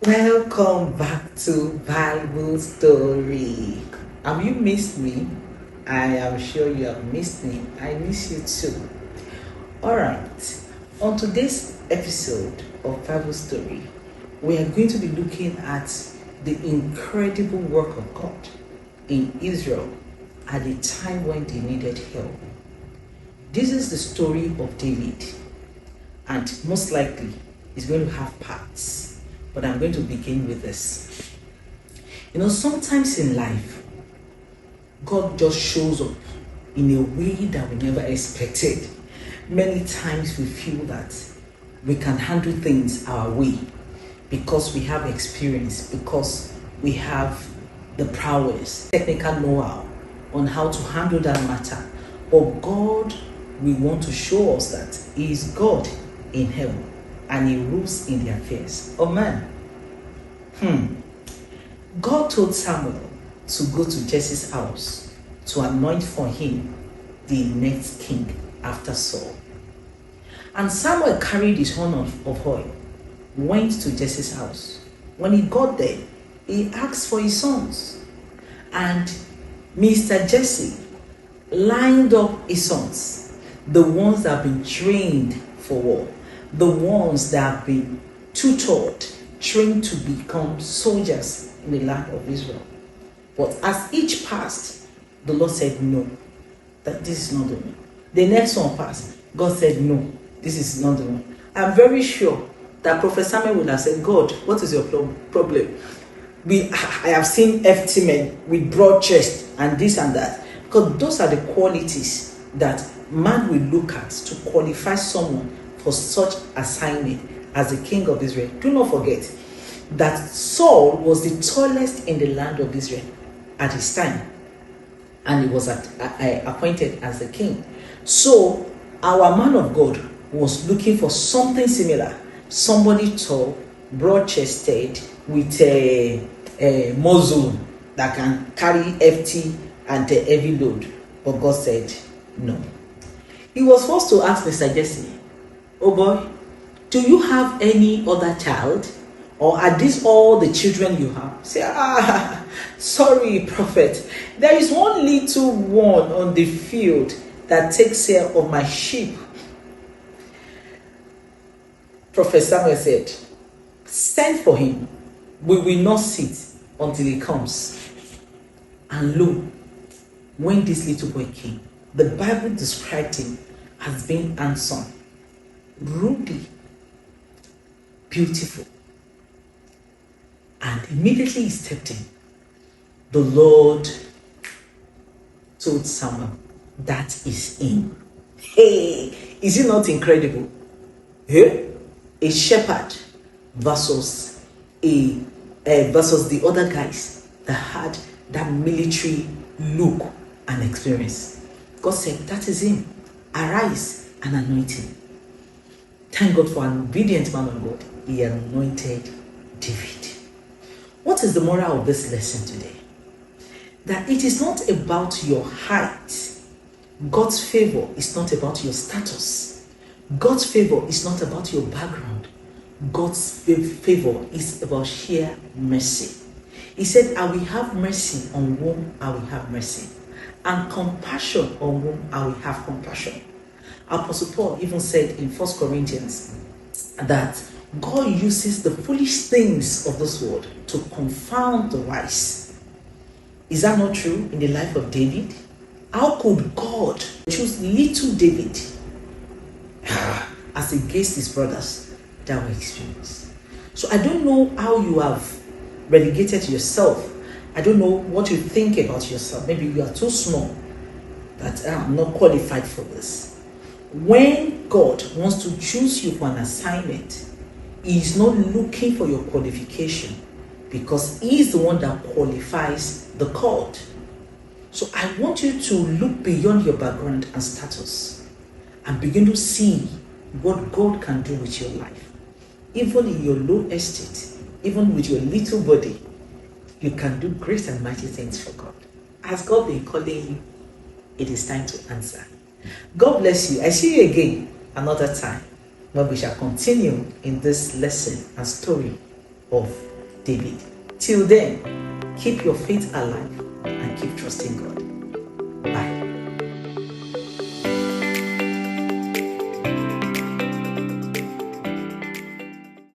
Welcome back to Bible Story. Have you missed me? I am sure you have missed me. I miss you too. Alright, on today's episode of Bible Story, we are going to be looking at the incredible work of God in Israel at the time when they needed help. This is the story of David, and most likely it's going to have parts, but I'm going to begin with this. Sometimes in life, God just shows up in a way that we never expected. Many times we feel that we can handle things our way because we have experience, because we have the prowess, technical know-how on how to handle that matter. But God will want to show us that He is God in heaven and He rules in the affairs of man. God told Samuel to go to Jesse's house to anoint for him the next king after Saul. And Samuel carried his horn of oil, went to Jesse's house. When he got there, he asked for his sons. And Mr. Jesse lined up his sons, the ones that have been trained for war, the ones that have been tutored, trained to become soldiers in the land of Israel. But as each passed, the Lord said, no, that this is not the one. The next one passed. God said, no, this is not the one. I'm very sure that Prophet Samuel would have said, God, what is your problem? I have seen FT men with broad chest and this and that. Because those are the qualities that man will look at to qualify someone for such assignment as the king of Israel. Do not forget that Saul was the tallest in the land of Israel at his time, and he was appointed as the king. So our man of God was looking for something similar, somebody tall, broad-chested, with a muzzle that can carry FT and a heavy load. But God said no. He was forced to ask Mr. Jesse, oh boy, do you have any other child? Or are these all the children you have? Say, sorry, prophet. There is one little one on the field that takes care of my sheep. Prophet Samuel said, send for him. We will not sit until he comes. And lo, when this little boy came, the Bible described him as being handsome, ruddy, beautiful. And immediately he stepped in. The Lord told Samuel, that is him. Hey, is it not incredible? Hey? A shepherd versus the other guys that had that military look and experience. God said, that is him. Arise and anoint him. Thank God for an obedient man of God. He anointed David. What is the moral of this lesson today? That it is not about your height. God's favor is not about your status. God's favor is not about your background. God's favor is about sheer mercy. He said, I will have mercy on whom I will have mercy, and compassion on whom I will have compassion. Apostle Paul even said in 1 Corinthians that God uses the foolish things of this world to confound the wise. Is that not true in the life of David? How could God choose little David as against his brothers that were experienced? So I don't know how you have relegated yourself. I don't know what you think about yourself. Maybe you are too small, that I'm not qualified for this. When God wants to choose you for an assignment, He is not looking for your qualification, because He is the one that qualifies the called. So I want you to look beyond your background and status and begin to see what God can do with your life. Even in your low estate, even with your little body, you can do great and mighty things for God. Has God been calling you? It is time to answer. God bless you. I see you again another time, where we shall continue in this lesson and story of David. Till then, keep your faith alive and keep trusting God. Bye.